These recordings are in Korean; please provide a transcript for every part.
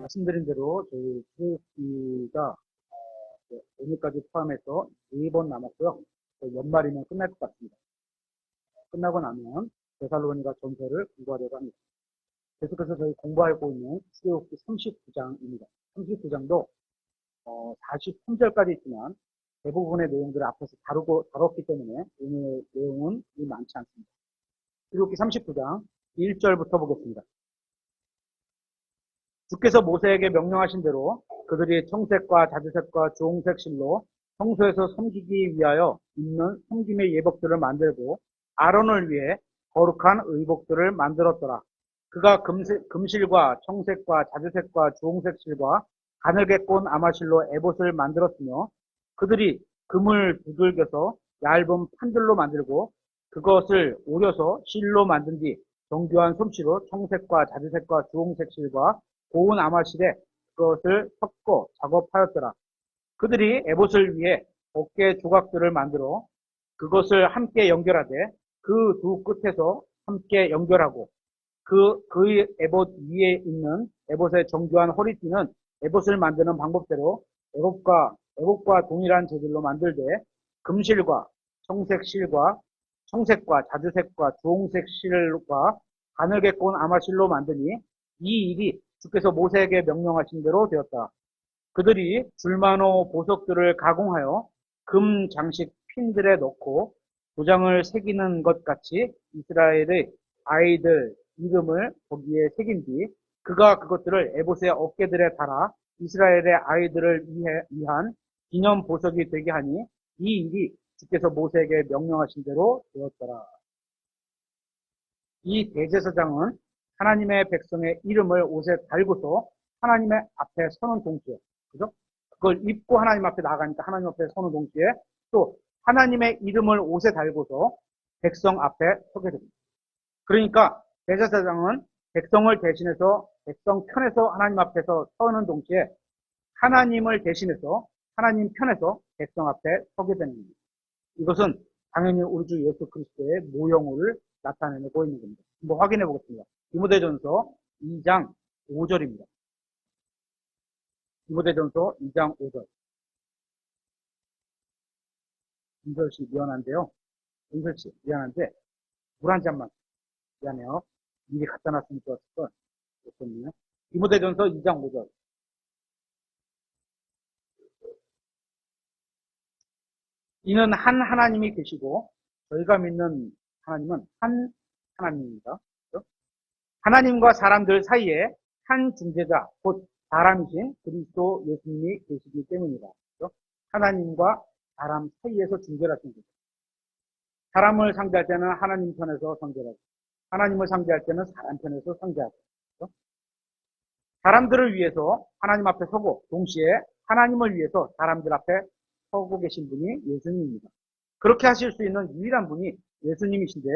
말씀드린 대로 저희 수요일기가 오늘까지 포함해서 4번 남았고요. 연말이면 끝날 것 같습니다. 끝나고 나면 데살로니가 전서를 공부하려고 합니다. 계속해서 저희 공부하고 있는 출애굽기 39장입니다. 39장도 43절까지 있지만 대부분의 내용들을 앞에서 다뤘기 때문에 오늘 내용은 많지 않습니다. 출애굽기 39장 1절부터 보겠습니다. 주께서 모세에게 명령하신 대로 그들이 청색과 자주색과 주홍색 실로 성소에서 섬기기 위하여 입는 섬김의 예복들을 만들고 아론을 위해 거룩한 의복들을 만들었더라. 그가 금실과 청색과 자주색과 주홍색 실과 가늘게 꼰 아마실로 에봇을 만들었으며 그들이 금을 두들겨서 얇은 판들로 만들고 그것을 오려서 실로 만든 뒤 정교한 솜씨로 청색과 자주색과 주홍색 실과 고운 아마실에 그것을 섞어 작업하였더라. 그들이 에봇을 위해 어깨 조각들을 만들어 그것을 함께 연결하되 그 두 끝에서 함께 연결하고 그의 에봇 위에 있는 에봇의 정교한 허리띠는 에봇을 만드는 방법대로 에봇과 동일한 재질로 만들되 금실과 청색과 자주색과 주홍색 실과 가늘게 꼰 아마실로 만드니 이 일이 주께서 모세에게 명령하신 대로 되었다. 그들이 줄마노 보석들을 가공하여 금 장식 핀들에 넣고 도장을 새기는 것 같이 이스라엘의 아이들 이름을 거기에 새긴 뒤 그가 그것들을 에봇의 어깨들에 달아 이스라엘의 아이들을 위한 기념 보석이 되게 하니 이 일이 주께서 모세에게 명령하신 대로 되었더라. 이 대제사장은 하나님의 백성의 이름을 옷에 달고서 하나님의 앞에 서는 동시에, 그죠? 그걸 입고 하나님 앞에 나가니까 하나님 앞에 서는 동시에 또 하나님의 이름을 옷에 달고서 백성 앞에 서게 됩니다. 그러니까 대제사장은 백성을 대신해서 백성 편에서 하나님 앞에서 서는 동시에 하나님을 대신해서 하나님 편에서 백성 앞에 서게 되는 겁니다. 이것은 당연히 우리 주 예수 그리스도의 모형을 나타내고 있는 겁니다. 한번 확인해 보겠습니다. 디모데전서 2장 5절입니다. 디모데전서 2장 5절. 은설씨 미안한데요. 은설씨 미안한데 물 한 잔만 미안해요. 미리 갖다 놨으면 좋았을 걸. 좋겠네요. 디모데전서 2장 5절. 이는 한 하나님이 계시고 저희가 믿는 하나님은 한 하나님입니다. 그렇죠? 하나님과 사람들 사이에 한 중재자, 곧 사람이신 그리스도 예수님이 계시기 때문이다. 그렇죠? 하나님과 사람 사이에서 중재를 하신 거죠. 사람을 상대할 때는 하나님 편에서 상대하고, 하나님을 상대할 때는 사람 편에서 상대하고. 그렇죠? 사람들을 위해서 하나님 앞에 서고, 동시에 하나님을 위해서 사람들 앞에 서고 계신 분이 예수님입니다. 그렇게 하실 수 있는 유일한 분이 예수님이신데,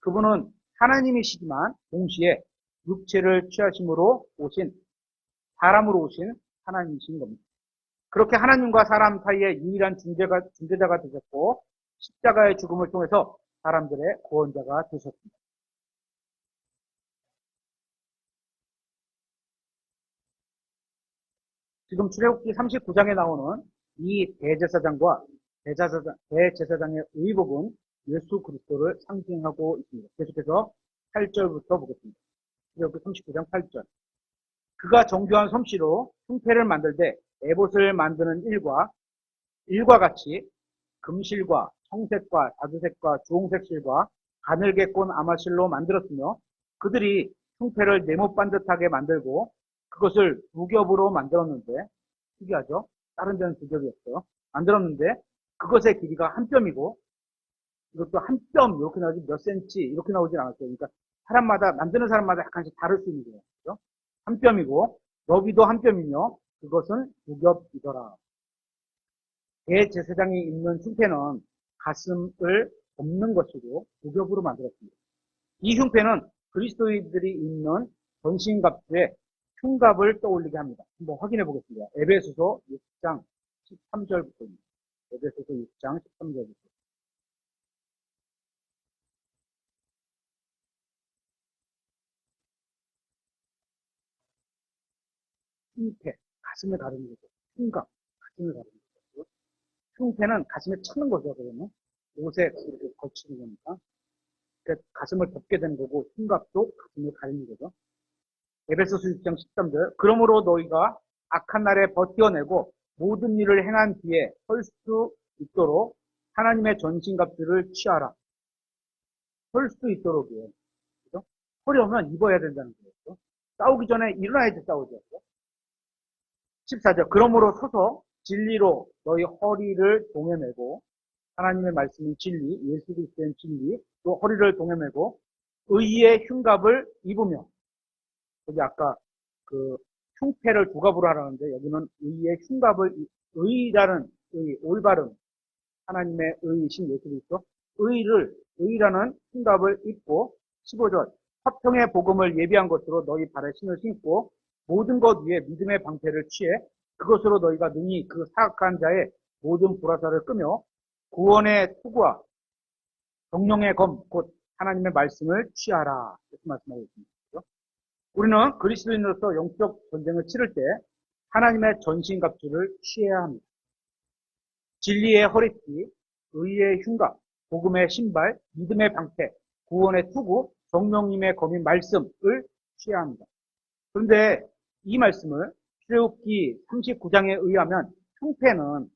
그분은 하나님이시지만 동시에 육체를 취하심으로 오신, 사람으로 오신 하나님이신 겁니다. 그렇게 하나님과 사람 사이에 유일한 중재자가 되셨고 십자가의 죽음을 통해서 사람들의 구원자가 되셨습니다. 지금 출애굽기 39장에 나오는 이 대제사장과 대제사장의 의복은 예수 그리스도를 상징하고 있습니다. 계속해서 8절부터 보겠습니다. 출애굽기 39장 8절. 그가 정교한 솜씨로 흉패를 만들 때 에봇을 만드는 일과 같이 금실과 청색과 자주색과 주홍색 실과 가늘게 꼰 아마실로 만들었으며 그들이 흉패를 네모 반듯하게 만들고 그것을 두 겹으로 만들었는데 특이하죠? 다른 데는 두 겹이었어요. 만들었는데 그것의 길이가 한 뼘이고 이것도 한 뼘 이렇게 나오지 몇 센치 이렇게 나오진 않았어요. 그러니까 만드는 사람마다 약간씩 다를 수 있는 거예요. 그렇죠? 한 뼘이고 너비도 한 뼘이며 그것은 두 겹이더라. 대제사장이 입는 흉패는 가슴을 덮는 것이고 두 겹으로 만들었습니다. 이 흉패는 그리스도인들이 입는 전신갑주의 흉갑을 떠올리게 합니다. 한번 확인해 보겠습니다. 에베소서 6장 13절부터입니다. 에베소서 6장 13절부터. 흉패, 가슴을 가르는 거죠. 흉각, 가슴을 가르는 거죠. 흉패는 가슴에 차는 거죠. 그러면 옷에 이렇게 걸치는 거니까. 그러니까 가슴을 덮게 되는 거고 흉각도 가슴을 가리는 거죠. 에베소서 6장 13절. 그러므로 너희가 악한 날에 버텨내고 모든 일을 행한 뒤에 설 수 있도록 하나님의 전신갑주를 취하라. 설 수 있도록이에요. 그죠? 서려면 입어야 된다는 거예요. 싸우기 전에 일어나야지 싸우죠. 14절. 그러므로 서서 진리로 너희 허리를 동여매고 하나님의 말씀인 진리, 예수 그리스도의 진리, 또 허리를 동여매고 의의 흉갑을 입으며, 여기 아까 그 흉패를 두 갑으로 하라는데 여기는 의의 흉갑을, 의라는 의, 올바름, 하나님의 의이신 예수 그리스도, 의라는 흉갑을 입고 15절. 화평의 복음을 예비한 것으로 너희 발에 신을 신고 모든 것 위에 믿음의 방패를 취해 그것으로 너희가 능히 그 사악한 자의 모든 불화살을 끄며 구원의 투구와 정령의 검, 곧 하나님의 말씀을 취하라. 이렇게 말씀하고 있습니다. 우리는 그리스도인으로서 영적 전쟁을 치를 때 하나님의 전신갑주를 취해야 합니다. 진리의 허리띠, 의의 흉갑, 복음의 신발, 믿음의 방패, 구원의 투구, 정령님의 검인 말씀을 취해야 합니다. 그런데 이 말씀을 출애굽기 39장에 의하면 흉패는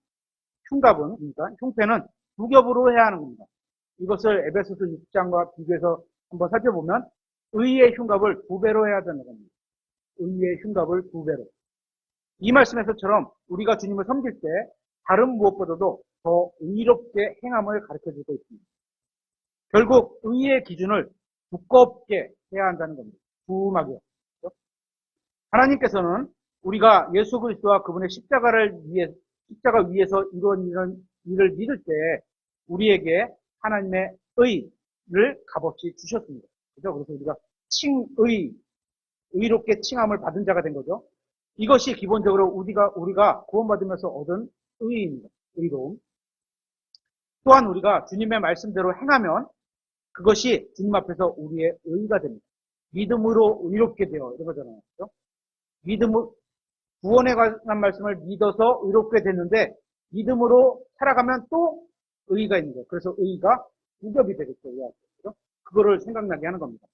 두 겹으로 해야 하는 겁니다. 이것을 에베소서 6장과 비교해서 한번 살펴보면 의의 흉갑을 두 배로 해야 되는 겁니다. 의의 흉갑을 두 배로. 이 말씀에서처럼 우리가 주님을 섬길 때 다른 무엇보다도 더 의롭게 행함을 가르쳐주고 있습니다. 결국 의의 기준을 두껍게 해야 한다는 겁니다. 두툼하게. 하나님께서는 우리가 예수 그리스도와 그분의 십자가 위에서 이런 일을 믿을 때 우리에게 하나님의 의를 값없이 주셨습니다. 그죠? 그래서 우리가 의롭게 칭함을 받은 자가 된 거죠. 이것이 기본적으로 우리가 구원받으면서 얻은 의입니다. 의로움. 또한 우리가 주님의 말씀대로 행하면 그것이 주님 앞에서 우리의 의가 됩니다. 믿음으로 의롭게 되어 이런 거잖아요. 그렇죠? 구원에 관한 말씀을 믿어서 의롭게 됐는데 믿음으로 살아가면 또 의가 있는 거예요. 그래서 의가 두 겹이 되겠죠. 그렇죠? 그거를 생각나게 하는 겁니다.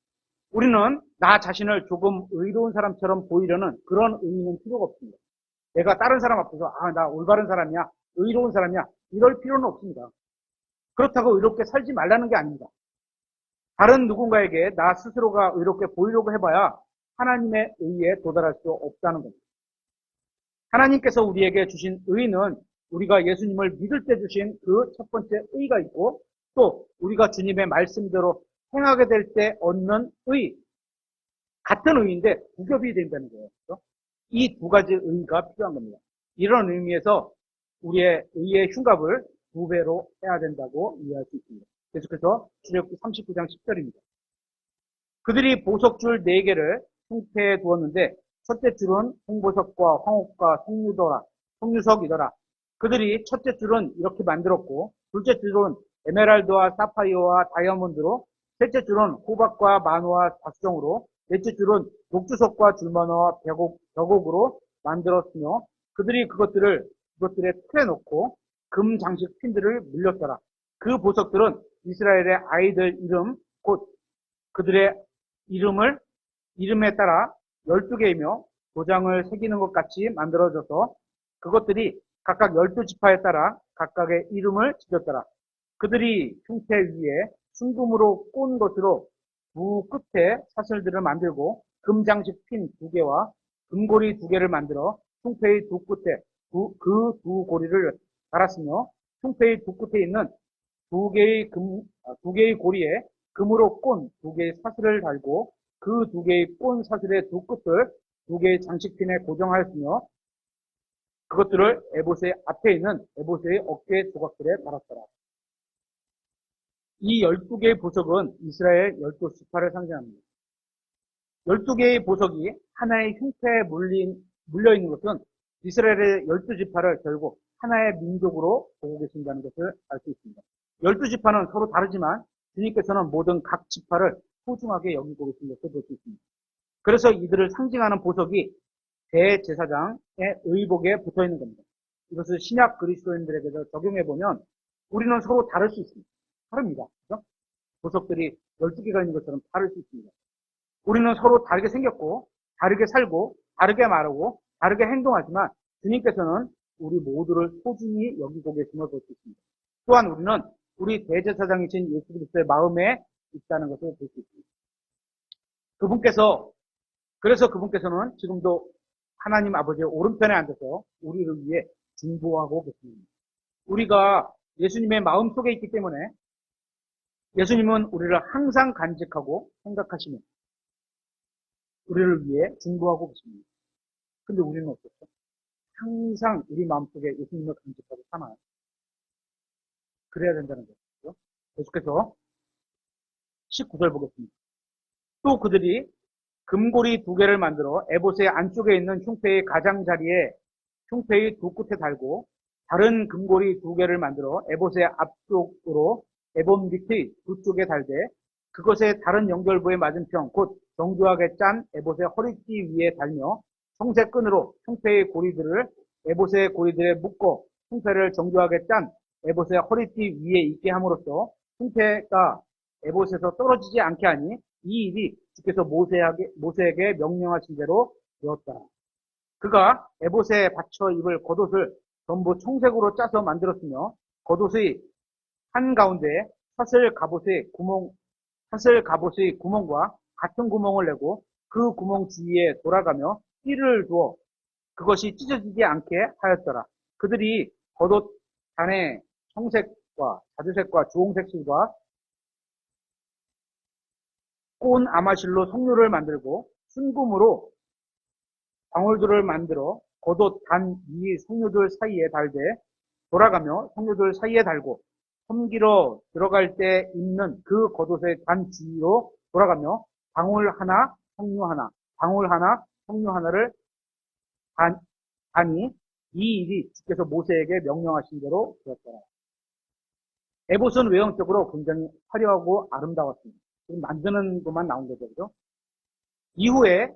우리는 나 자신을 조금 의로운 사람처럼 보이려는 그런 의미는 필요가 없습니다. 내가 다른 사람 앞에서 나 올바른 사람이야, 의로운 사람이야 이럴 필요는 없습니다. 그렇다고 의롭게 살지 말라는 게 아닙니다. 다른 누군가에게 나 스스로가 의롭게 보이려고 해봐야 하나님의 의에 도달할 수 없다는 겁니다. 하나님께서 우리에게 주신 의는 우리가 예수님을 믿을 때 주신 그 첫 번째 의가 있고 또 우리가 주님의 말씀대로 행하게 될 때 얻는 의, 같은 의인데 두 겹이 된다는 거예요. 그렇죠? 이 두 가지 의가 필요한 겁니다. 이런 의미에서 우리의 의의 흉갑을 두 배로 해야 된다고 이해할 수 있습니다. 계속해서 출애굽기 39장 10절입니다. 그들이 보석줄 4개를 흉패에 두었는데 첫째 줄은 홍보석과 황옥과 송유석이더라. 그들이 첫째 줄은 이렇게 만들었고 둘째 줄은 에메랄드와 사파이어와 다이아몬드로 셋째 줄은 호박과 만호와 다수정으로 넷째 줄은 녹주석과 줄마노와 벽옥으로 만들었으며 그들이 그것들의 틀에 놓고 금 장식 핀들을 물렸더라. 그 보석들은 이스라엘의 아이들 이름 곧 그들의 이름에 따라 12개이며 도장을 새기는 것 같이 만들어져서 그것들이 각각 12지파에 따라 각각의 이름을 지녔더라. 그들이 흉패 위에 순금으로 꼰 것으로 두 끝에 사슬들을 만들고 금장식 핀 2개와 금고리 2개를 만들어 흉패의 두 끝에 그 두 고리를 달았으며 흉패의 두 끝에 있는 두 개의 고리에 금으로 꼰 2개의 사슬을 달고 그 2개의 꼰 사슬의 두 끝을 2개의 장식핀에 고정하였으며 그것들을 에봇의 앞에 있는 에봇의 어깨 조각들에 달았더라. 이 12개의 보석은 이스라엘 12지파를 상징합니다. 12개의 보석이 하나의 흉패에 물려있는 것은 이스라엘의 12지파를 결국 하나의 민족으로 보고 계신다는 것을 알 수 있습니다. 12지파는 서로 다르지만 주님께서는 모든 각 지파를 소중하게 여기고 계신 것을 볼 수 있습니다. 그래서 이들을 상징하는 보석이 대제사장의 의복에 붙어 있는 겁니다. 이것을 신약 그리스도인들에게서 적용해 보면 우리는 서로 다를 수 있습니다. 다릅니다. 그렇죠? 보석들이 12개가 있는 것처럼 다를 수 있습니다. 우리는 서로 다르게 생겼고, 다르게 살고, 다르게 말하고, 다르게 행동하지만 주님께서는 우리 모두를 소중히 여기고 계심을 볼 수 있습니다. 또한 우리는 우리 대제사장이신 예수 그리스도의 마음에 있다는 것을 볼 수 있습니다. 그래서 그분께서는 지금도 하나님 아버지의 오른편에 앉아서 우리를 위해 중보하고 계십니다. 우리가 예수님의 마음 속에 있기 때문에 예수님은 우리를 항상 간직하고 생각하시며 우리를 위해 중보하고 계십니다. 근데 우리는 어떻죠? 항상 우리 마음속에 예수님을 간직하고 사나요? 그래야 된다는 거죠. 계속해서 19절 보겠습니다. 또 그들이 금고리 2개를 만들어 에봇의 안쪽에 있는 흉패의 가장자리에 흉패의 두 끝에 달고 다른 금고리 2개를 만들어 에봇의 앞쪽으로 에봇 밑의 두 쪽에 달되 그것의 다른 연결부의 맞은편 곧 정교하게 짠 에봇의 허리띠 위에 달며 청색 끈으로 흉패의 고리들을 에봇의 고리들에 묶어 흉패를 정교하게 짠 에봇의 허리띠 위에 있게 함으로써 흉패가 에봇에서 떨어지지 않게 하니 이 일이 주께서 모세에게 명령하신 대로 되었다. 그가 에봇에 받쳐 입을 겉옷을 전부 청색으로 짜서 만들었으며 겉옷의 한가운데 사슬 갑옷의 구멍과 같은 구멍을 내고 그 구멍 주위에 돌아가며 띠를 두어 그것이 찢어지지 않게 하였더라. 그들이 겉옷 단에 청색과 자주색과 주홍색 실과 꼬운 아마실로 석류를 만들고 순금으로 방울들을 만들어 겉옷 단 위 석류들 사이에 달되 돌아가며 석류들 사이에 달고 섬기러 들어갈 때 입는 그 겉옷의 단 주위로 돌아가며 방울 하나 석류 하나 방울 하나 석류 하나를 하니 이 일이 주께서 모세에게 명령하신 대로 되었더라. 에봇은 외형적으로 굉장히 화려하고 아름다웠습니다. 지금 만드는 것만 나온 거죠. 그죠? 이후에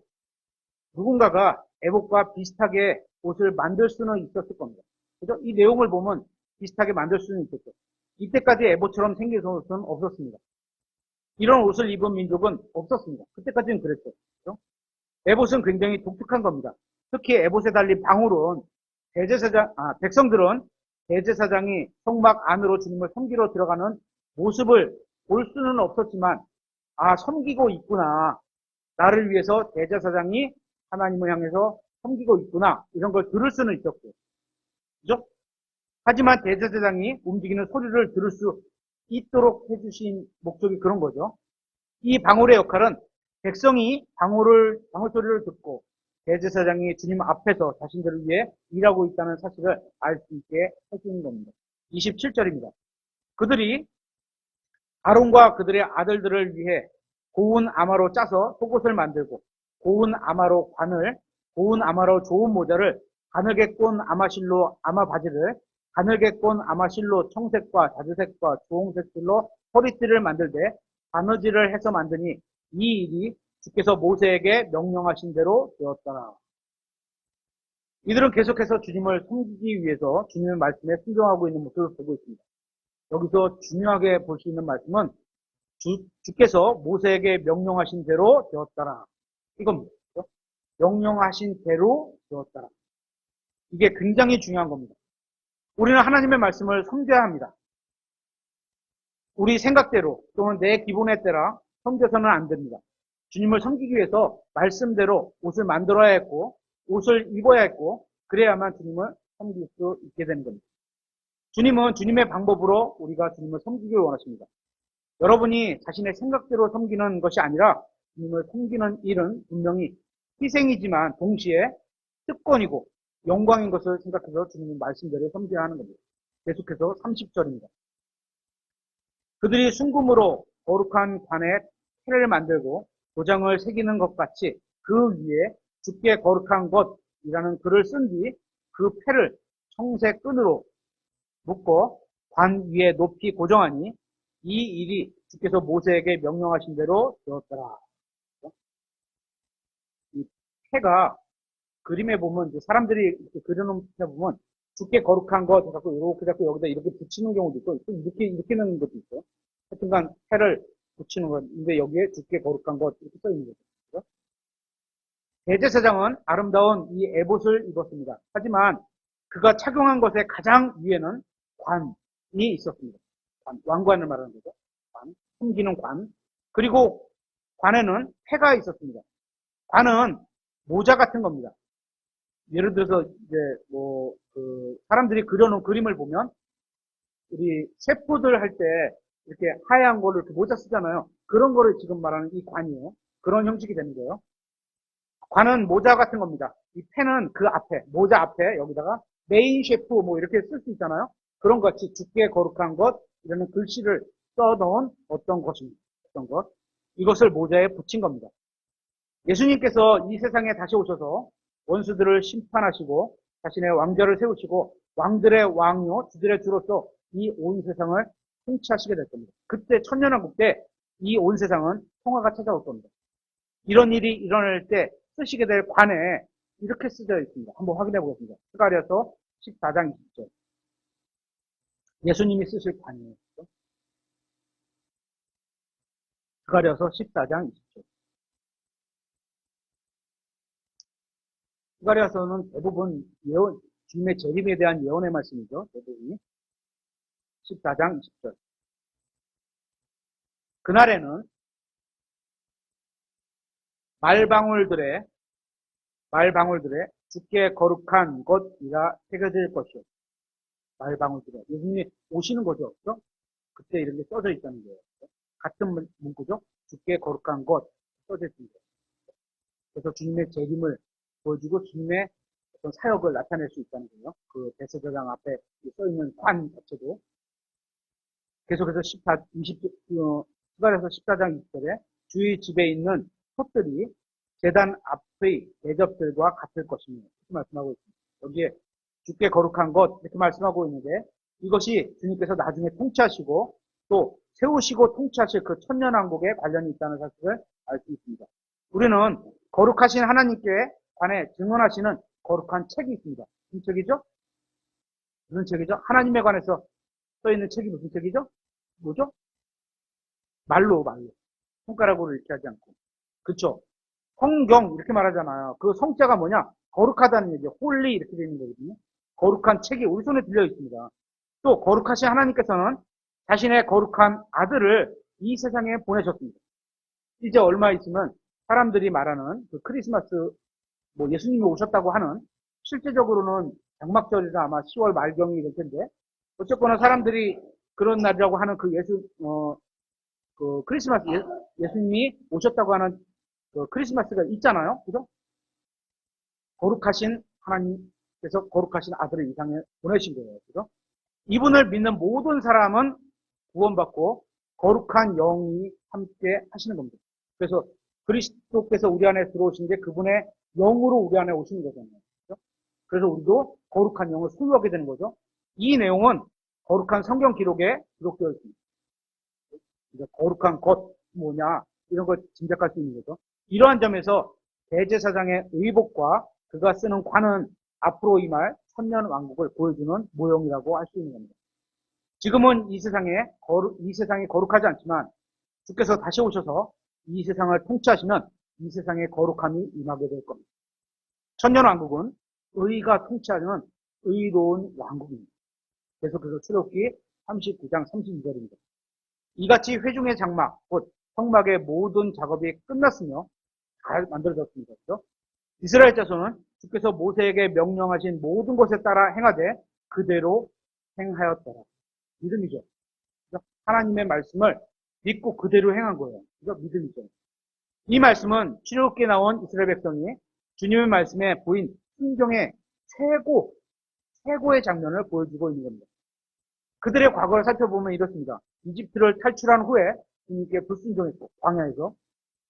누군가가 에봇과 비슷하게 옷을 만들 수는 있었을 겁니다. 그죠? 이 내용을 보면 비슷하게 만들 수는 있었죠. 이때까지 에봇처럼 생긴 옷은 없었습니다. 이런 옷을 입은 민족은 없었습니다. 그때까지는 그랬죠. 그죠? 에봇은 굉장히 독특한 겁니다. 특히 에봇에 달린 방울은 백성들은 대제사장이 성막 안으로 주님을 섬기러 들어가는 모습을 볼 수는 없었지만, 섬기고 있구나. 나를 위해서 대제사장이 하나님을 향해서 섬기고 있구나. 이런 걸 들을 수는 있었고. 그죠? 하지만 대제사장이 움직이는 소리를 들을 수 있도록 해주신 목적이 그런 거죠. 이 방울의 역할은 백성이 방울 소리를 듣고 대제사장이 주님 앞에서 자신들을 위해 일하고 있다는 사실을 알 수 있게 해주는 겁니다. 27절입니다. 그들이 아론과 그들의 아들들을 위해 고운 아마로 짜서 속옷을 만들고 고운 아마로 관을, 고운 아마로 좋은 모자를, 가늘게 꼰 아마실로 아마 바지를, 가늘게 꼰 아마실로 청색과 자주색과 주홍색 실로 허리띠를 만들되 바느질을 해서 만드니 이 일이 주께서 모세에게 명령하신 대로 되었더라. 이들은 계속해서 주님을 섬기기 위해서 주님의 말씀에 순종하고 있는 모습을 보고 있습니다. 여기서 중요하게 볼 수 있는 말씀은 주께서 모세에게 명령하신 대로 되었더라. 이겁니다. 명령하신 대로 되었더라. 이게 굉장히 중요한 겁니다. 우리는 하나님의 말씀을 섬겨야 합니다. 우리 생각대로 또는 내 기분에 따라 섬겨서는 안 됩니다. 주님을 섬기기 위해서 말씀대로 옷을 만들어야 했고 옷을 입어야 했고 그래야만 주님을 섬길 수 있게 되는 겁니다. 주님은 주님의 방법으로 우리가 주님을 섬기길 원하십니다. 여러분이 자신의 생각대로 섬기는 것이 아니라 주님을 섬기는 일은 분명히 희생이지만 동시에 특권이고 영광인 것을 생각해서 주님의 말씀대로 섬겨야 하는 겁니다. 계속해서 30절입니다. 그들이 순금으로 거룩한 관에 태를 만들고 도장을 새기는 것 같이 그 위에 주께 거룩한 것이라는 글을 쓴 뒤 그 패를 청색 끈으로 묶어 관 위에 높이 고정하니 이 일이 주께서 모세에게 명령하신 대로 되었더라. 이 패가 그림에 보면 이제 사람들이 이렇게 그려놓은 데 보면 주께 거룩한 것 자꾸 이렇게 자꾸 여기다 이렇게 붙이는 경우도 있고 또 이렇게 넣는 것도 있어요. 하여튼간 해를 붙이는 건데 여기에 주께 거룩한 것 이렇게 써 있는 거죠. 그렇죠? 대제사장은 아름다운 이 에봇을 입었습니다. 하지만 그가 착용한 것의 가장 위에는 관이 있었습니다. 왕관을 말하는 거죠. 관, 숨기는 관. 그리고 관에는 패가 있었습니다. 관은 모자 같은 겁니다. 예를 들어서 이제 사람들이 그려놓은 그림을 보면 우리 셰프들 할 때 이렇게 하얀 거를 이렇게 모자 쓰잖아요. 그런 거를 지금 말하는 이 관이에요. 그런 형식이 되는 거예요. 관은 모자 같은 겁니다. 이 펜은 그 앞에, 모자 앞에 여기다가 메인 셰프 뭐 이렇게 쓸 수 있잖아요. 그런 것 같이 주께 거룩한 것, 이런 글씨를 써놓은 어떤 것입니다. 어떤 것. 이것을 모자에 붙인 겁니다. 예수님께서 이 세상에 다시 오셔서 원수들을 심판하시고 자신의 왕좌를 세우시고 왕들의 왕이요 주들의 주로서 이 온 세상을 통치하시게 될 겁니다. 그때 천년왕국 때 이 온 세상은 평화가 찾아올 겁니다. 이런 일이 일어날 때 쓰시게 될 관에 이렇게 쓰여 있습니다. 한번 확인해 보겠습니다. 스가랴서 14장 20절. 예수님이 쓰실 관이에요. 스가랴서 14장 20절. 스가랴서는 대부분 예언, 주님의 재림에 대한 예언의 말씀이죠. 대부분이. 14장 20절. 그날에는 말방울들의 주께 거룩한 것이라 새겨질 것이요. 말방울들의. 예수님이 오시는 거죠. 그렇죠? 그때 이런 게 써져 있다는 거예요. 같은 문구죠. 주께 거룩한 것 써져 있습니다. 그래서 주님의 재림을 보여주고 주님의 어떤 사역을 나타낼 수 있다는 거예요. 그 대제사장 앞에 써 있는 관 자체도. 계속해서 14장 20절에 주의 집에 있는 톳들이 제단 앞의 대접들과 같을 것이며 이렇게 말씀하고 있습니다. 여기에 주께 거룩한 것 이렇게 말씀하고 있는데 이것이 주님께서 나중에 통치하시고 또 세우시고 통치하실 그 천년왕국에 관련이 있다는 사실을 알 수 있습니다. 우리는 거룩하신 하나님께 관해 증언하시는 거룩한 책이 있습니다. 무슨 책이죠? 무슨 책이죠? 하나님에 관해서 써있는 책이 무슨 책이죠? 뭐죠? 말로. 손가락으로 이렇게 하지 않고. 그쵸? 성경 이렇게 말하잖아요. 그 성자가 뭐냐? 거룩하다는 얘기예요. 홀리 이렇게 되는 거거든요. 거룩한 책이 우리 손에 들려 있습니다. 또 거룩하신 하나님께서는 자신의 거룩한 아들을 이 세상에 보내셨습니다. 이제 얼마 있으면 사람들이 말하는 그 크리스마스 뭐 예수님이 오셨다고 하는 실제적으로는 장막절이나 아마 10월 말경이 될 텐데 어쨌거나 사람들이 그런 날이라고 하는 그 그 크리스마스 예수님이 오셨다고 하는 그 크리스마스가 있잖아요. 그죠? 거룩하신 하나님께서 거룩하신 아들을 이 세상에 보내신 거예요. 그죠? 이분을 믿는 모든 사람은 구원받고 거룩한 영이 함께 하시는 겁니다. 그래서 그리스도께서 우리 안에 들어오신 게 그분의 영으로 우리 안에 오시는 거잖아요. 그렇죠? 그래서 우리도 거룩한 영을 소유하게 되는 거죠. 이 내용은 거룩한 성경 기록에 기록되어 있습니다. 거룩한 것 뭐냐 이런 걸 짐작할 수 있는 거죠. 이러한 점에서 대제사장의 의복과 그가 쓰는 관은 앞으로 임할 천년 왕국을 보여주는 모형이라고 할 수 있는 겁니다. 지금은 이 세상이 거룩하지 않지만 주께서 다시 오셔서 이 세상을 통치하시면 이 세상에 거룩함이 임하게 될 겁니다. 천년 왕국은 의가 통치하는 의로운 왕국입니다. 계속해서 출애굽기 39장 32절입니다. 이같이 회중의 장막, 곧 성막의 모든 작업이 끝났으며 잘 만들어졌습니다. 그렇죠? 이스라엘 자손은 주께서 모세에게 명령하신 모든 것에 따라 행하되 그대로 행하였더라. 믿음이죠. 그렇죠? 하나님의 말씀을 믿고 그대로 행한 거예요. 그죠? 믿음이죠. 이 말씀은 출애굽기에 나온 이스라엘 백성이 주님의 말씀에 보인 순종의 최고의 장면을 보여주고 있는 겁니다. 그들의 과거를 살펴보면 이렇습니다. 이집트를 탈출한 후에 주님께 불순종했고 광야에서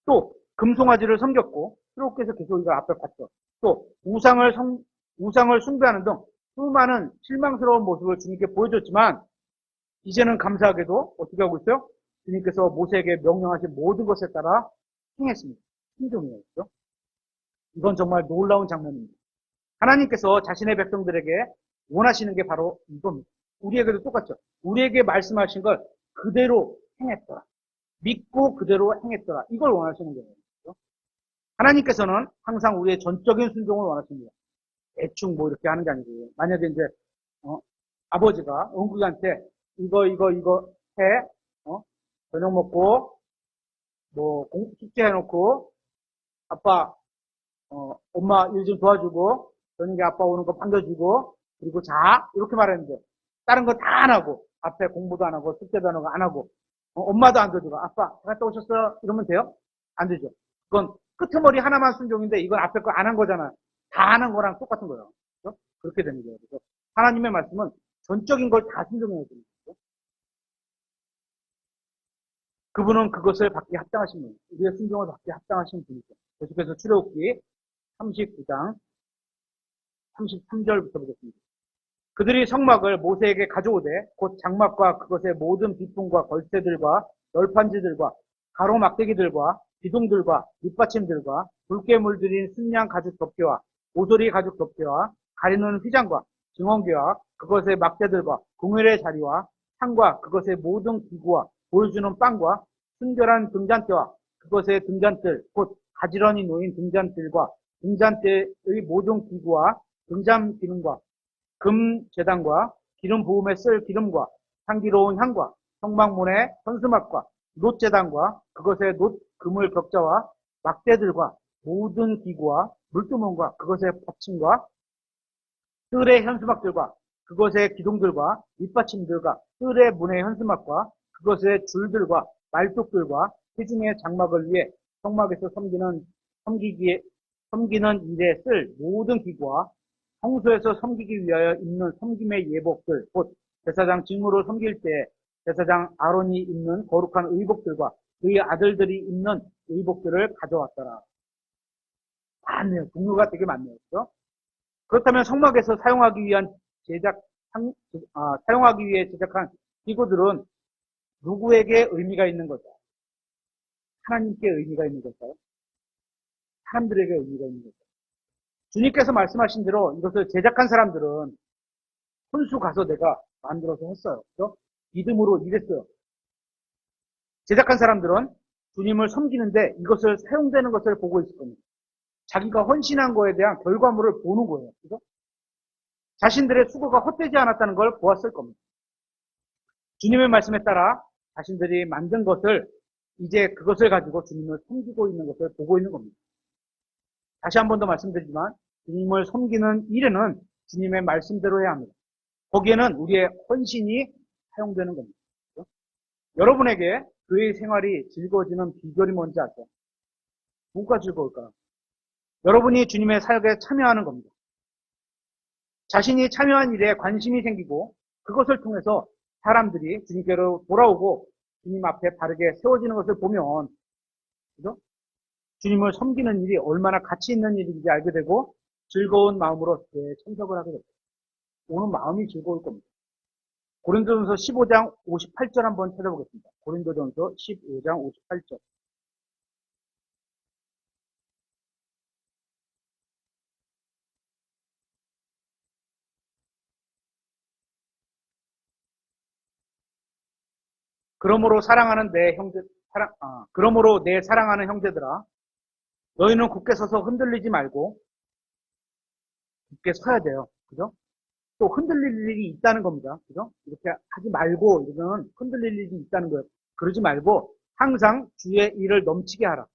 또 금송아지를 섬겼고 수록께서 계속 이걸 앞에 봤죠. 또 우상을 숭배하는 등 수많은 실망스러운 모습을 주님께 보여줬지만 이제는 감사하게도 어떻게 하고 있어요? 주님께서 모세에게 명령하신 모든 것에 따라 행했습니다. 순종이에요. 그렇죠? 이건 정말 놀라운 장면입니다. 하나님께서 자신의 백성들에게 원하시는 게 바로 이겁니다. 우리에게도 똑같죠. 우리에게 말씀하신 걸 그대로 행했더라. 믿고 그대로 행했더라. 이걸 원하시는 거예요. 그렇죠? 하나님께서는 항상 우리의 전적인 순종을 원하십니다. 대충 뭐 이렇게 하는 게 아니고, 만약에 이제 아버지가 은국이한테 이거 해, 저녁 먹고 뭐 숙제 해놓고 아빠 엄마 일 좀 도와주고 저녁에 아빠 오는 거 반겨주고 그리고 자 이렇게 말했는데 다른 거 다 안 하고 앞에 공부도 안 하고 숙제도 안 하고 엄마도 안 도와주고 아빠 갔다 오셨어 이러면 돼요? 안 되죠. 그건 끄트머리 하나만 순종인데 이건 앞에 거 안 한 거잖아. 다 하는 거랑 똑같은 거예요. 그렇죠? 그렇게 되는 거예요. 그래서 하나님의 말씀은 전적인 걸 다 순종해야 됩니다. 그분은 그것을 받기 합당하신 분이에요. 우리의 순종을 받기 합당하신 분이죠. 계속해서 출애굽기 39장 33절부터 보겠습니다. 그들이 성막을 모세에게 가져오되 곧 장막과 그것의 모든 뒷분과 걸쇠들과 널판지들과 가로막대기들과 기둥들과 밑받침들과 붉게 물들인 순양 가죽 덮개와 오소리 가죽 덮개와 가리는 휘장과 증언기와 그것의 막대들과 궁율의 자리와 창과 그것의 모든 기구와 보여주는 빵과 순결한 등잔대와 그것의 등잔들 곧 가지런히 놓인 등잔들과 등잔대의 모든 기구와 등잔 기능과 금 제단과 기름 부음에 쓸 기름과 향기로운 향과 성막문의 현수막과 놋 제단과 그것의 놋 그물 격자와 막대들과 모든 기구와 물두멍과 그것의 받침과 뜰의 현수막들과 그것의 기둥들과 밑받침들과 뜰의 문의 현수막과 그것의 줄들과 말뚝들과 회중의 장막을 위해 성막에서 섬기는 일에 쓸 모든 기구와 성소에서 섬기기 위하여 입는 섬김의 예복들, 곧 제사장 직무로 섬길 때 제사장 아론이 입는 거룩한 의복들과 그의 아들들이 입는 의복들을 가져왔더라. 많네요. 종류가 되게 많네요. 그렇죠? 그렇다면 성막에서 사용하기 위해 제작한 기구들은 누구에게 의미가 있는 거죠? 하나님께 의미가 있는 걸까요? 사람들에게 의미가 있는 거죠. 주님께서 말씀하신 대로 이것을 제작한 사람들은 혼수 가서 내가 만들어서 했어요. 그렇죠? 믿음으로 일했어요. 제작한 사람들은 주님을 섬기는데 이것을 사용되는 것을 보고 있을 겁니다. 자기가 헌신한 거에 대한 결과물을 보는 거예요. 그죠? 자신들의 수고가 헛되지 않았다는 걸 보았을 겁니다. 주님의 말씀에 따라 자신들이 만든 것을 이제 그것을 가지고 주님을 섬기고 있는 것을 보고 있는 겁니다. 다시 한 번 더 말씀드리지만 주님을 섬기는 일에는 주님의 말씀대로 해야 합니다. 거기에는 우리의 헌신이 사용되는 겁니다. 그렇죠? 여러분에게 교회 생활이 즐거워지는 비결이 뭔지 아세요? 뭐가 즐거울까요? 여러분이 주님의 사역에 참여하는 겁니다. 자신이 참여한 일에 관심이 생기고 그것을 통해서 사람들이 주님께로 돌아오고 주님 앞에 바르게 세워지는 것을 보면 그죠? 주님을 섬기는 일이 얼마나 가치 있는 일인지 알게 되고 즐거운 마음으로 참석을 하게 됩니다. 오늘 마음이 즐거울 겁니다. 고린도전서 15장 58절 한번 찾아보겠습니다. 고린도전서 15장 58절. 그러므로 내 사랑하는 형제들아, 너희는 굳게 서서 흔들리지 말고 굳게 서야 돼요. 그죠? 또 흔들릴 일이 있다는 겁니다. 그죠? 이렇게 하지 말고 이거는 흔들릴 일이 있다는 거예요. 그러지 말고 항상 주의 일을 넘치게 하라.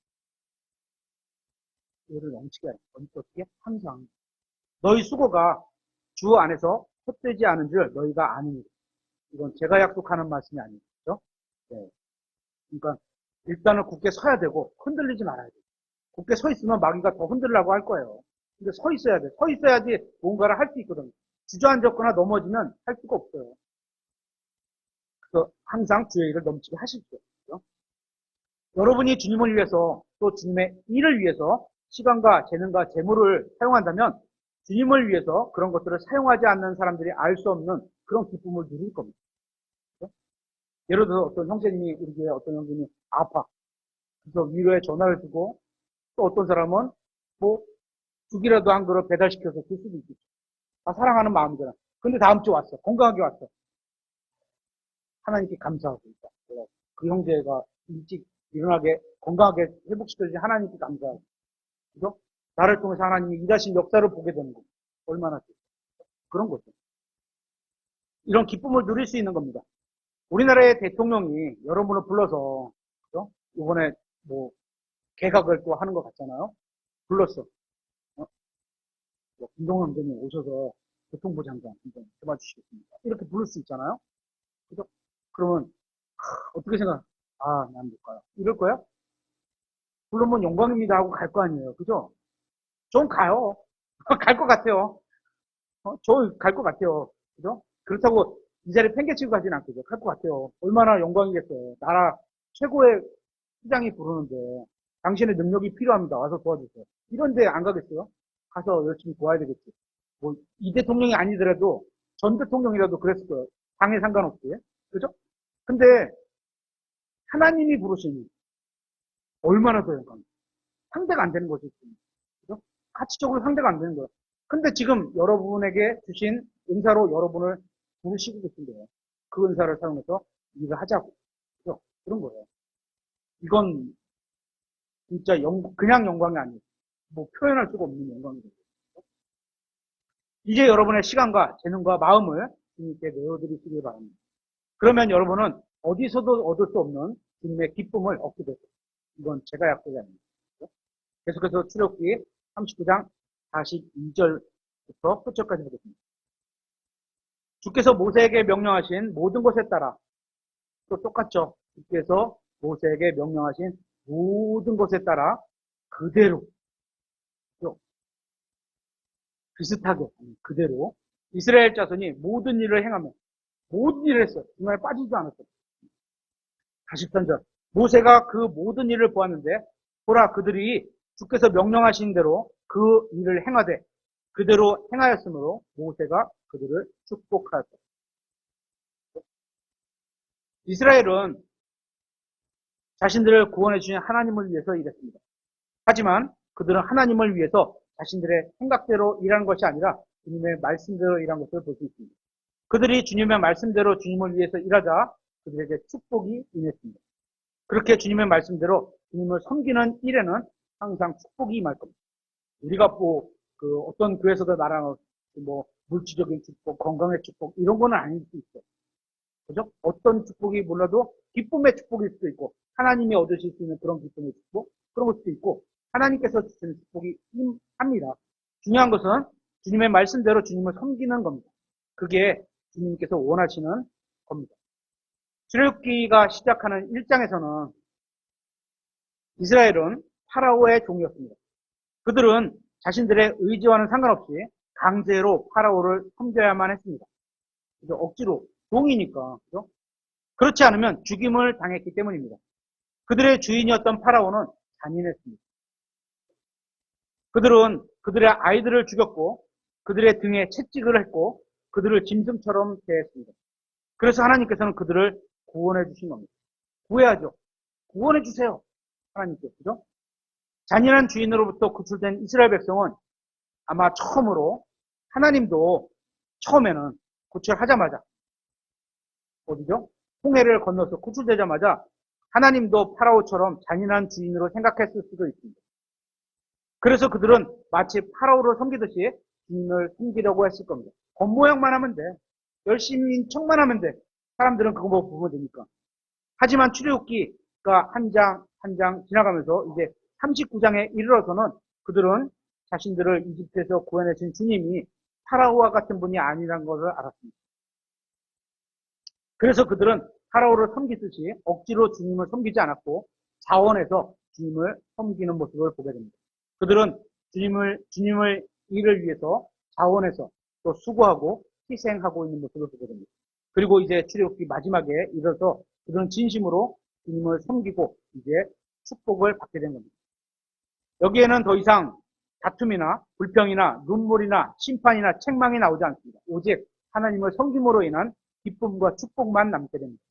일을 넘치게 하라. 어떻게? 항상. 너희 수고가 주 안에서 헛되지 않은 줄 너희가 아느니라. 이건 제가 약속하는 말씀이 아니죠. 네. 그러니까 일단은 굳게 서야 되고 흔들리지 말아야 돼요. 굳게 서 있으면 마귀가 더 흔들라고 할 거예요. 근데 서 있어야 돼. 서 있어야지 뭔가를 할 수 있거든요. 주저앉았거나 넘어지면 할 수가 없어요. 그래서 항상 주의 일을 넘치게 하십시오. 그렇죠? 여러분이 주님을 위해서 또 주님의 일을 위해서 시간과 재능과 재물을 사용한다면 주님을 위해서 그런 것들을 사용하지 않는 사람들이 알 수 없는 그런 기쁨을 누릴 겁니다. 그렇죠? 예를 들어서 어떤 형제님이 우리 교회 어떤 형제님이 아파. 그래서 위로의 전화를 주고 또 어떤 사람은 뭐 죽이라도 한 그릇 배달시켜서 줄 수도 있겠죠. 다 사랑하는 마음이잖아. 근데 다음 주 왔어. 건강하게 왔어. 하나님께 감사하고 있다. 그 형제가 일찍 일어나게 건강하게 회복시켜주신 하나님께 감사하고. 그죠? 나를 통해서 하나님이 일하신 역사를 보게 되는 거. 얼마나 좋다. 그런 거죠. 이런 기쁨을 누릴 수 있는 겁니다. 우리나라의 대통령이 여러분을 불러서, 그죠? 이번에 뭐, 개각을 또 하는 것 같잖아요. 불렀어. 김동연 의원님 오셔서 교통부 장관 좀 해봐주시겠습니까? 이렇게 부를 수 있잖아요. 그죠? 그러면 어떻게 생각? 아, 난 못 가요. 이럴 거야? 물론 영광입니다 하고 갈 거 아니에요. 그죠? 전 가요. 갈 것 같아요. 저 갈 것 같아요. 그죠? 그렇다고 이 자리에 팽개치고 가진 않고요. 갈 것 같아요. 얼마나 영광이겠어요. 나라 최고의 시장이 부르는데 당신의 능력이 필요합니다. 와서 도와주세요. 이런데 안 가겠어요? 가서 열심히 도와야 되겠지. 뭐 이 대통령이 아니더라도 전 대통령이라도 그랬을 거예요. 당에 상관없이. 그죠? 근데 하나님이 부르시니 얼마나 더 영광이에요. 상대가 안 되는 거죠. 그죠? 가치적으로 상대가 안 되는 거예요. 근데 지금 여러분에게 주신 은사로 여러분을 부르시고 계신데요. 그 은사를 사용해서 일을 하자고. 그죠? 그런 거예요. 이건 진짜 그냥 영광이 아니에요. 뭐 표현할 수가 없는 영광이죠. 이제 여러분의 시간과 재능과 마음을 주님께 내어드리시기 바랍니다. 그러면 여러분은 어디서도 얻을 수 없는 주님의 기쁨을 얻게 되죠. 이건 제가 약속이 아닙니다. 계속해서 출애굽기 39장 42절부터 끝절까지 보겠습니다. 주께서 모세에게 명령하신 모든 것에 따라 또 똑같죠. 주께서 모세에게 명령하신 모든 것에 따라 그대로 비슷하게 그대로 이스라엘 자손이 모든 일을 행하며 모든 일을 했어요. 중간에 빠지지도 않았어요. 43절 모세가 그 모든 일을 보았는데 보라 그들이 주께서 명령하신 대로 그 일을 행하되 그대로 행하였으므로 모세가 그들을 축복하였다. 이스라엘은 자신들을 구원해 주신 하나님을 위해서 일했습니다. 하지만 그들은 하나님을 위해서 자신들의 생각대로 일하는 것이 아니라 주님의 말씀대로 일한 것을 볼 수 있습니다. 그들이 주님의 말씀대로 주님을 위해서 일하자 그들에게 축복이 임했습니다. 그렇게 주님의 말씀대로 주님을 섬기는 일에는 항상 축복이 임할 겁니다. 우리가 그 어떤 교회에서도 말하는 뭐 물질적인 축복, 건강의 축복 이런 거는 아닐 수 있어요. 그죠? 어떤 축복이 몰라도 기쁨의 축복일 수도 있고 하나님이 얻으실 수 있는 그런 기쁨의 축복 그런 걸 수도 있고 하나님께서 주시는 축복이 합니다. 중요한 것은 주님의 말씀대로 주님을 섬기는 겁니다. 그게 주님께서 원하시는 겁니다. 출애굽기가 시작하는 1장에서는 이스라엘은 파라오의 종이었습니다. 그들은 자신들의 의지와는 상관없이 강제로 파라오를 섬겨야만 했습니다. 그래서 억지로 종이니까 그죠? 그렇지 않으면 죽임을 당했기 때문입니다. 그들의 주인이었던 파라오는 잔인했습니다. 그들은 그들의 아이들을 죽였고 그들의 등에 채찍을 했고 그들을 짐승처럼 대했습니다. 그래서 하나님께서는 그들을 구원해 주신 겁니다. 구해야죠. 구원해 주세요. 하나님께서. 그죠? 잔인한 주인으로부터 구출된 이스라엘 백성은 아마 처음으로 하나님도 처음에는 구출하자마자 어디죠? 홍해를 건너서 구출되자마자 하나님도 파라오처럼 잔인한 주인으로 생각했을 수도 있습니다. 그래서 그들은 마치 파라오를 섬기듯이 주님을 섬기려고 했을 겁니다. 겉모양만 하면 돼. 열심히 척만 하면 돼. 사람들은 그거 뭐 보면 되니까. 하지만 출애굽기가 한 장 한 장 지나가면서 이제 39장에 이르러서는 그들은 자신들을 이집트에서 구해내신 주님이 파라오와 같은 분이 아니라는 것을 알았습니다. 그래서 그들은 파라오를 섬기듯이 억지로 주님을 섬기지 않았고 자원해서 주님을 섬기는 모습을 보게 됩니다. 그들은 주님을 일을 위해서 자원해서 또 수고하고 희생하고 있는 모습을 보게 됩니다. 그리고 이제 출애굽기 마지막에 이르러서 그들은 진심으로 주님을 섬기고 이제 축복을 받게 된 겁니다. 여기에는 더 이상 다툼이나 불평이나 눈물이나 심판이나 책망이 나오지 않습니다. 오직 하나님을 섬김으로 인한 기쁨과 축복만 남게 됩니다.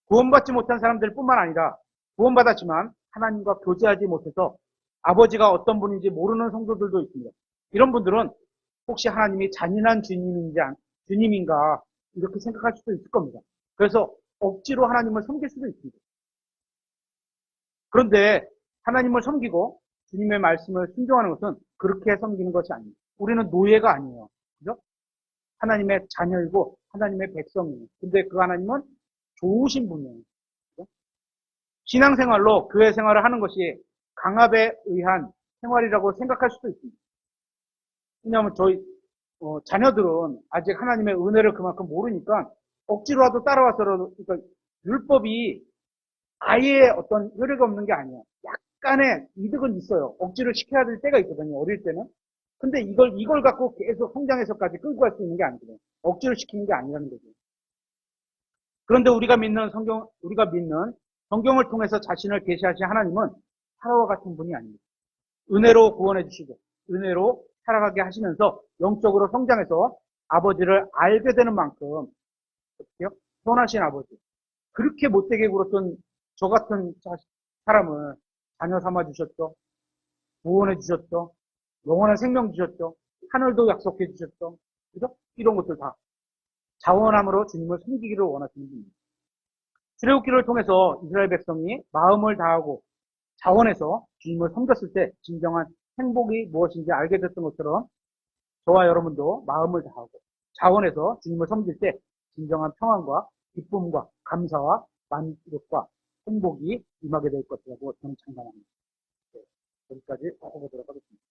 구원받지 못한 사람들 뿐만 아니라 구원받았지만 하나님과 교제하지 못해서 아버지가 어떤 분인지 모르는 성도들도 있습니다. 이런 분들은 혹시 하나님이 잔인한 주님인가 이렇게 생각할 수도 있을 겁니다. 그래서 억지로 하나님을 섬길 수도 있습니다. 그런데 하나님을 섬기고 주님의 말씀을 순종하는 것은 그렇게 섬기는 것이 아닙니다. 우리는 노예가 아니에요. 그죠? 하나님의 자녀이고 하나님의 백성이에요. 근데 그 하나님은 좋으신 분이에요. 그죠? 신앙생활로 교회 생활을 하는 것이 강압에 의한 생활이라고 생각할 수도 있습니다. 왜냐하면 저희 자녀들은 아직 하나님의 은혜를 그만큼 모르니까 억지로라도 따라와서라도, 그러니까 율법이 아예 어떤 효력이 없는 게 아니에요. 약간의 이득은 있어요. 억지로 시켜야 될 때가 있거든요. 어릴 때는. 근데 이걸 갖고 계속 성장해서까지 끌고 갈 수 있는 게 아니거든요. 억지로 시키는 게 아니라는 거죠. 그런데 우리가 믿는 성경을 통해서 자신을 계시하신 하나님은 사라와 같은 분이 아닙니다. 은혜로 구원해 주시고, 은혜로 살아가게 하시면서 영적으로 성장해서 아버지를 알게 되는 만큼, 어떻게요? 선하신 아버지. 그렇게 못되게 굴었던 저 같은 사람을 자녀 삼아 주셨죠. 구원해 주셨죠. 영원한 생명 주셨죠. 하늘도 약속해 주셨죠. 그죠? 이런 것들 다 자원함으로 주님을 섬기기를 원하시는 분입니다. 출애굽기를 통해서 이스라엘 백성이 마음을 다하고 자원해서 주님을 섬겼을 때 진정한 행복이 무엇인지 알게 됐던 것처럼 저와 여러분도 마음을 다하고 자원해서 주님을 섬길 때 진정한 평안과 기쁨과 감사와 만족과 행복이 임하게 될 것이라고 저는 장담합니다. 네, 여기까지 하고 보도록 하겠습니다.